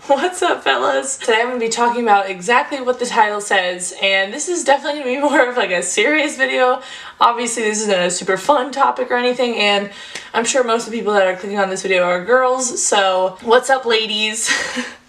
What's up, fellas? Today I'm going to be talking about exactly what the title says, and this is definitely going to be more of like a serious video. Obviously this isn't a super fun topic or anything, and I'm sure most of the people that are clicking on this video are girls, so what's up, ladies?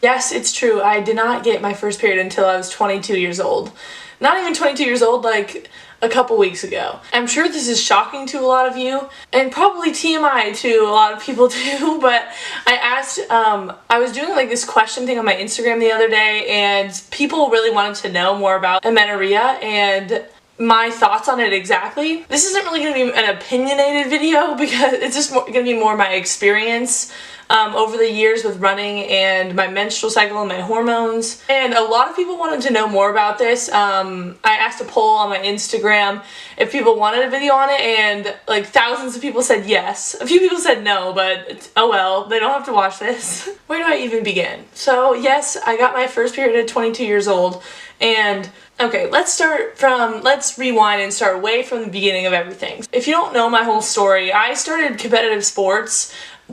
Yes, it's true, I did not get my first period until I was 22 years old. Not even 22 years old, like a couple weeks ago. I'm sure this is shocking to a lot of you, and probably TMI to a lot of people too, but I asked, I was doing like this question thing on my Instagram the other day, and people really wanted to know more about amenorrhea and my thoughts on it exactly. This isn't really going to be an opinionated video because it's just going to be more my experience over the years with running and my menstrual cycle and my hormones. And a lot of people wanted to know more about this. I asked a poll on my Instagram if people wanted a video on it, and like thousands of people said yes. A few people said no, but oh well, they don't have to watch this. Where do I even begin? So yes, I got my first period at 22 years old, and okay, let's rewind and start way from the beginning of everything. If you don't know my whole story, I started competitive sports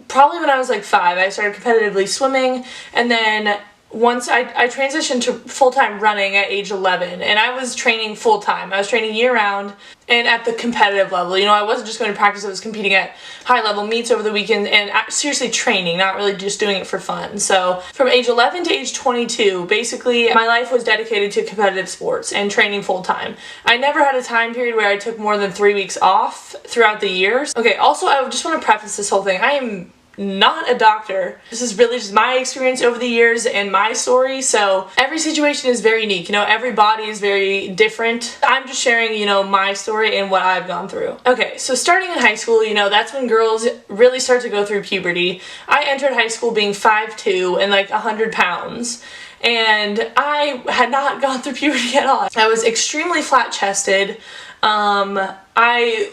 probably when I was like 5. I started competitively swimming, and then once I transitioned to full-time running at age 11, and I was training full-time. I was training year-round and at the competitive level. You know, I wasn't just going to practice, I was competing at high-level meets over the weekend and seriously training, not really just doing it for fun. So from age 11 to age 22, basically my life was dedicated to competitive sports and training full-time. I never had a time period where I took more than 3 weeks off throughout the years. Okay, also I just want to preface this whole thing. I am not a doctor. This is really just my experience over the years and my story, so every situation is very unique. You know, every body is very different. I'm just sharing, you know, my story and what I've gone through. Okay, so starting in high school, you know, that's when girls really start to go through puberty. I entered high school being 5'2" and like 100 pounds. And I had not gone through puberty at all. I was extremely flat-chested. I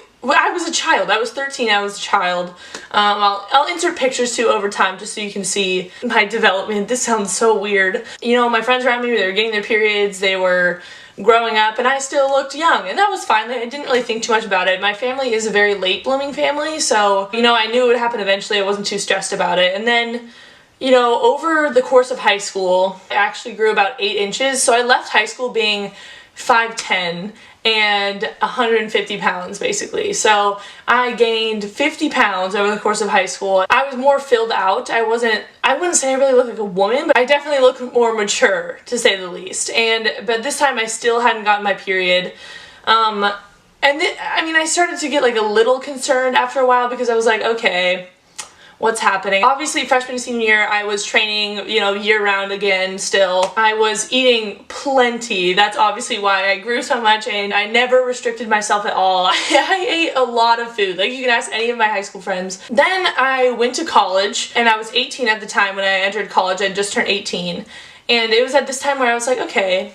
was a child. I was 13. I was a child. I'll insert pictures too over time just so you can see my development. This sounds so weird. You know, my friends around me, they were getting their periods, they were growing up, and I still looked young, and that was fine. I didn't really think too much about it. My family is a very late blooming family, so, you know, I knew it would happen eventually. I wasn't too stressed about it. And then, you know, over the course of high school, I actually grew about 8 inches, so I left high school being 5'10" and 150 pounds basically. So I gained 50 pounds over the course of high school. I was more filled out. I wouldn't say I really looked like a woman, but I definitely looked more mature, to say the least. But this time I still hadn't gotten my period. I mean, I started to get like a little concerned after a while because I was like, okay, what's happening? Obviously, freshman and senior year, I was training, you know, year-round again still. I was eating plenty. That's obviously why I grew so much, and I never restricted myself at all. I ate a lot of food. Like, you can ask any of my high school friends. Then I went to college, and I was 18 at the time when I entered college. I just turned 18. And it was at this time where I was like, okay,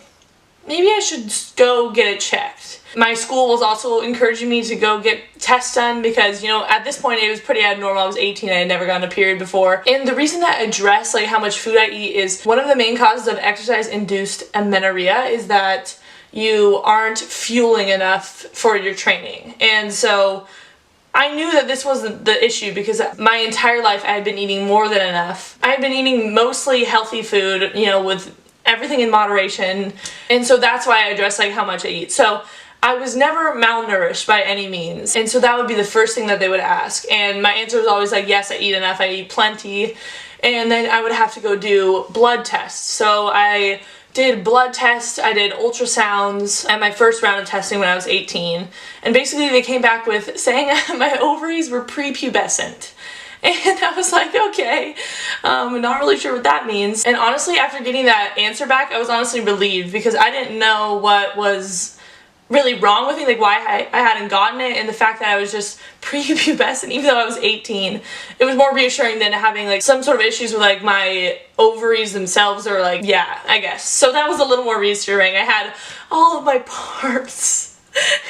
maybe I should go get it checked. My school was also encouraging me to go get tests done because, you know, at this point it was pretty abnormal. I was 18, I had never gotten a period before. And the reason that I address like how much food I eat is one of the main causes of exercise-induced amenorrhea is that you aren't fueling enough for your training. And so I knew that this wasn't the issue because my entire life I had been eating more than enough. I had been eating mostly healthy food, you know, with everything in moderation, and so that's why I address like how much I eat. So I was never malnourished by any means, and so that would be the first thing that they would ask, and my answer was always like, yes, I eat enough, I eat plenty. And then I would have to go do blood tests. So I did blood tests, I did ultrasounds at my first round of testing when I was 18, and basically they came back with saying my ovaries were prepubescent. And I was like, okay, I'm not really sure what that means. And honestly, after getting that answer back, I was honestly relieved because I didn't know what was really wrong with me, like why I hadn't gotten it, and the fact that I was just prepubescent even though I was 18. It was more reassuring than having like some sort of issues with like my ovaries themselves, or like, yeah, I guess. So that was a little more reassuring. I had all of my parts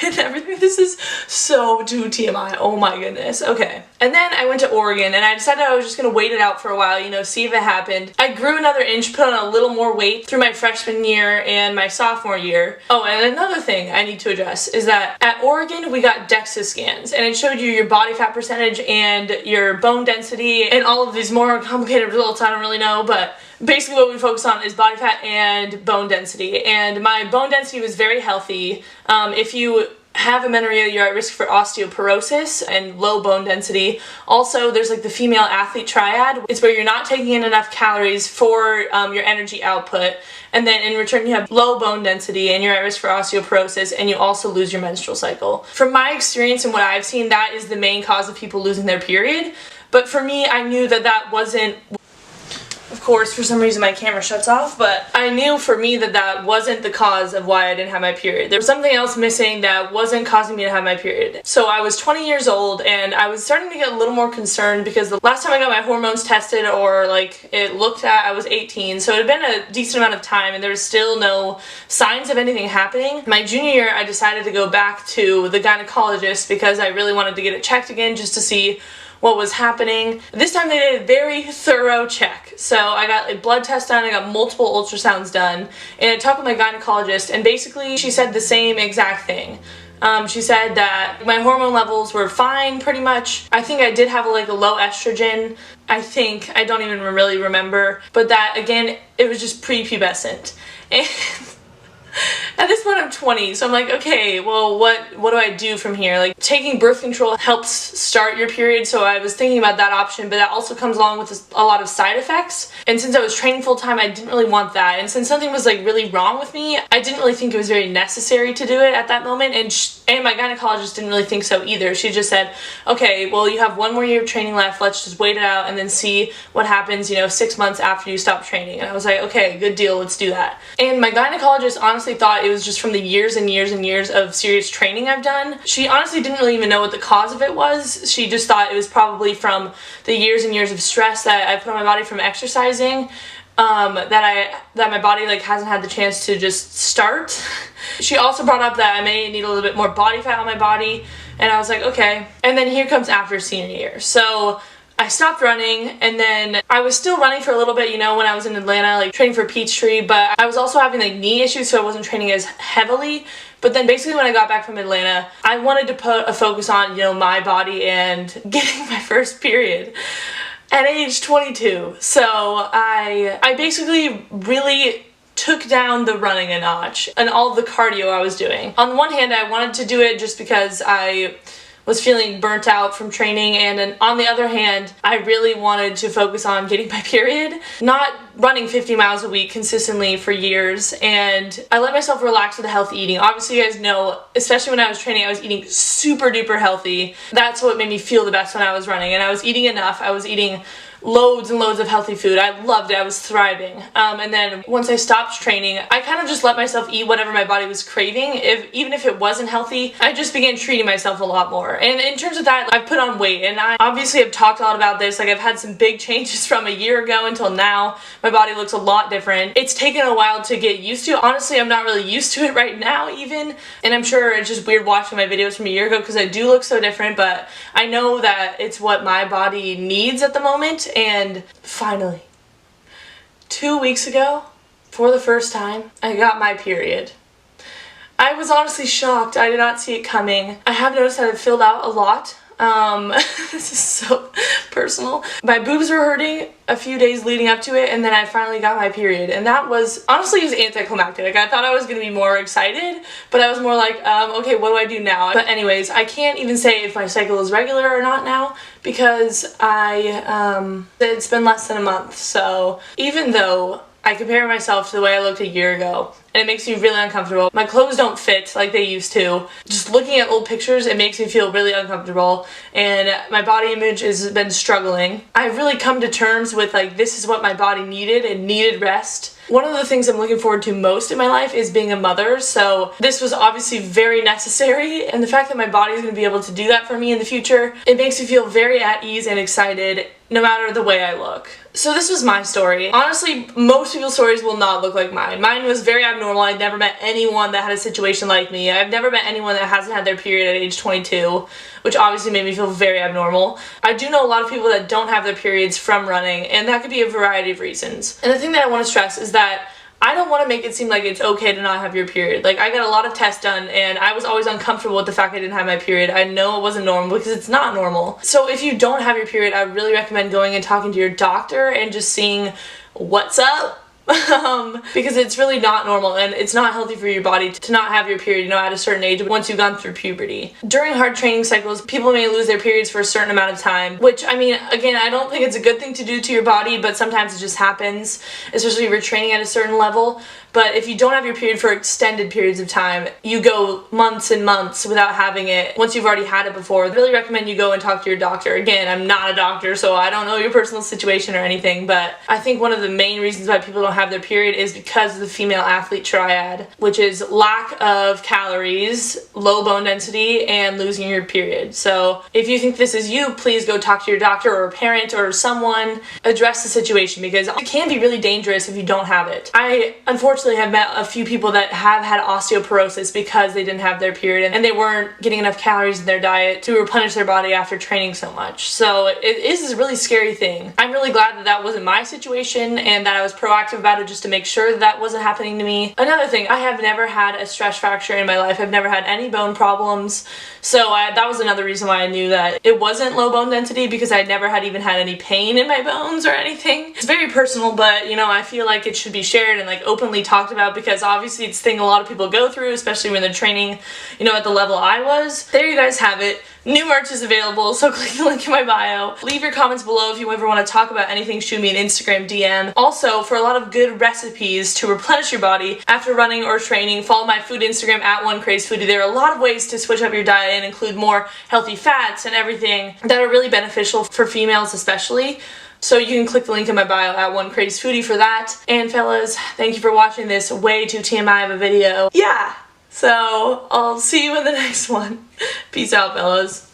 and everything. This is so too TMI. Oh my goodness. Okay. And then I went to Oregon, and I decided I was just going to wait it out for a while, you know, see if it happened. I grew another inch, put on a little more weight through my freshman year and my sophomore year. Oh, and another thing I need to address is that at Oregon, we got DEXA scans, and it showed you your body fat percentage and your bone density and all of these more complicated results. I don't really know, but basically what we focus on is body fat and bone density. And my bone density was very healthy. If you have amenorrhea, you're at risk for osteoporosis and low bone density. Also, there's like the female athlete triad. It's where you're not taking in enough calories for your energy output, and then in return you have low bone density and you're at risk for osteoporosis, and you also lose your menstrual cycle. From my experience and what I've seen, that is the main cause of people losing their period. But for me, I knew that that wasn't... Of course, for some reason my camera shuts off, but I knew for me that that wasn't the cause of why I didn't have my period. There was something else missing that wasn't causing me to have my period. So I was 20 years old, and I was starting to get a little more concerned because the last time I got my hormones tested or like it looked at, I was 18. So it had been a decent amount of time and there was still no signs of anything happening. My junior year, I decided to go back to the gynecologist because I really wanted to get it checked again just to see what was happening. This time they did a very thorough check. So I got a blood test done, I got multiple ultrasounds done, and I talked with my gynecologist, and basically she said the same exact thing. She said that my hormone levels were fine, pretty much. I think I did have like a low estrogen. I don't even really remember, but that again, it was just prepubescent. And at this point I'm 20, so I'm like, okay, well, what do I do from here? Like, taking birth control helps start your period, so I was thinking about that option, but that also comes along with a lot of side effects. And since I was training full time, I didn't really want that. And since something was like really wrong with me, I didn't really think it was very necessary to do it at that moment. And my gynecologist didn't really think so either. She just said, okay, well, you have one more year of training left. Let's just wait it out and then see what happens, 6 months after you stop training. And I was like, okay, good deal. Let's do that. And my gynecologist honestly thought it was just from the years and years and years of serious training I've done. She honestly didn't really even know what the cause of it was. She just thought it was probably from the years and years of stress that I put on my body from exercising, that my body like hasn't had the chance to just start. She also brought up that I may need a little bit more body fat on my body, and I was like, okay. And then here comes after senior year. So I stopped running, and then I was still running for a little bit, when I was in Atlanta, like training for Peachtree, but I was also having like knee issues, so I wasn't training as heavily. But then basically when I got back from Atlanta, I wanted to put a focus on, my body and getting my first period at age 22. So I basically really took down the running a notch and all of the cardio I was doing. On the one hand, I wanted to do it just because I was feeling burnt out from training, and then on the other hand, I really wanted to focus on getting my period, not running 50 miles a week consistently for years. And I let myself relax with the healthy eating. Obviously, you guys know, especially when I was training, I was eating super duper healthy. That's what made me feel the best when I was running, and I was eating enough. I was eating loads and loads of healthy food. I loved it. I was thriving. And then once I stopped training, I kind of just let myself eat whatever my body was craving. Even if it wasn't healthy, I just began treating myself a lot more. And in terms of that, I've put on weight, and I obviously have talked a lot about this. Like, I've had some big changes from a year ago until now. My body looks a lot different. It's taken a while to get used to. Honestly, I'm not really used to it right now even. And I'm sure it's just weird watching my videos from a year ago because I do look so different, but I know that it's what my body needs at the moment. And finally, 2 weeks ago, for the first time, I got my period. I was honestly shocked. I did not see it coming. I have noticed that I've filled out a lot. This is so personal. My boobs were hurting a few days leading up to it, and then I finally got my period, and that was, honestly, it was anticlimactic. Like, I thought I was gonna be more excited, but I was more like, okay, what do I do now? But anyways, I can't even say if my cycle is regular or not now, because it's been less than a month. So even though I compare myself to the way I looked a year ago, and it makes me really uncomfortable. My clothes don't fit like they used to. Just looking at old pictures, it makes me feel really uncomfortable, and my body image has been struggling. I've really come to terms with, like, this is what my body needed, and needed rest. One of the things I'm looking forward to most in my life is being a mother, so this was obviously very necessary, and the fact that my body is going to be able to do that for me in the future, it makes me feel very at ease and excited. no matter the way I look. So this was my story. Honestly, most people's stories will not look like mine. Mine was very abnormal. I'd never met anyone that had a situation like me. I've never met anyone that hasn't had their period at age 22, which obviously made me feel very abnormal. I do know a lot of people that don't have their periods from running, and that could be a variety of reasons. And the thing that I want to stress is that I don't want to make it seem like it's okay to not have your period. Like, I got a lot of tests done, and I was always uncomfortable with the fact I didn't have my period. I know it wasn't normal because it's not normal. So if you don't have your period, I really recommend going and talking to your doctor and just seeing what's up. Because it's really not normal, and it's not healthy for your body to not have your period, at a certain age once you've gone through puberty. During hard training cycles, people may lose their periods for a certain amount of time, which, again, I don't think it's a good thing to do to your body, but sometimes it just happens, especially if you're training at a certain level. But if you don't have your period for extended periods of time, you go months and months without having it once you've already had it before, I really recommend you go and talk to your doctor. Again, I'm not a doctor, so I don't know your personal situation or anything, but I think one of the main reasons why people don't have their period is because of the female athlete triad, which is lack of calories, low bone density, and losing your period. So if you think this is you, please go talk to your doctor or a parent or someone, address the situation, because it can be really dangerous if you don't have it. I unfortunately have met a few people that have had osteoporosis because they didn't have their period and they weren't getting enough calories in their diet to replenish their body after training so much. So it is a really scary thing. I'm really glad that that wasn't my situation and that I was proactive about it just to make sure that that wasn't happening to me. Another thing, I have never had a stress fracture in my life. I've never had any bone problems. So that was another reason why I knew that it wasn't low bone density, because I never had even had any pain in my bones or anything. It's very personal, but I feel like it should be shared and openly talked about, because obviously it's a thing a lot of people go through, especially when they're training, at the level I was. There you guys have it. New merch is available, so click the link in my bio. Leave your comments below if you ever want to talk about anything. Shoot me an Instagram DM. Also, for a lot of good recipes to replenish your body after running or training, follow my food Instagram at @OneCrazeFoodie. There are a lot of ways to switch up your diet and include more healthy fats and everything that are really beneficial for females especially. So you can click the link in my bio at @OneCrazeFoodie for that. And fellas, thank you for watching this way too TMI of a video. Yeah, so I'll see you in the next one. Peace out, fellas.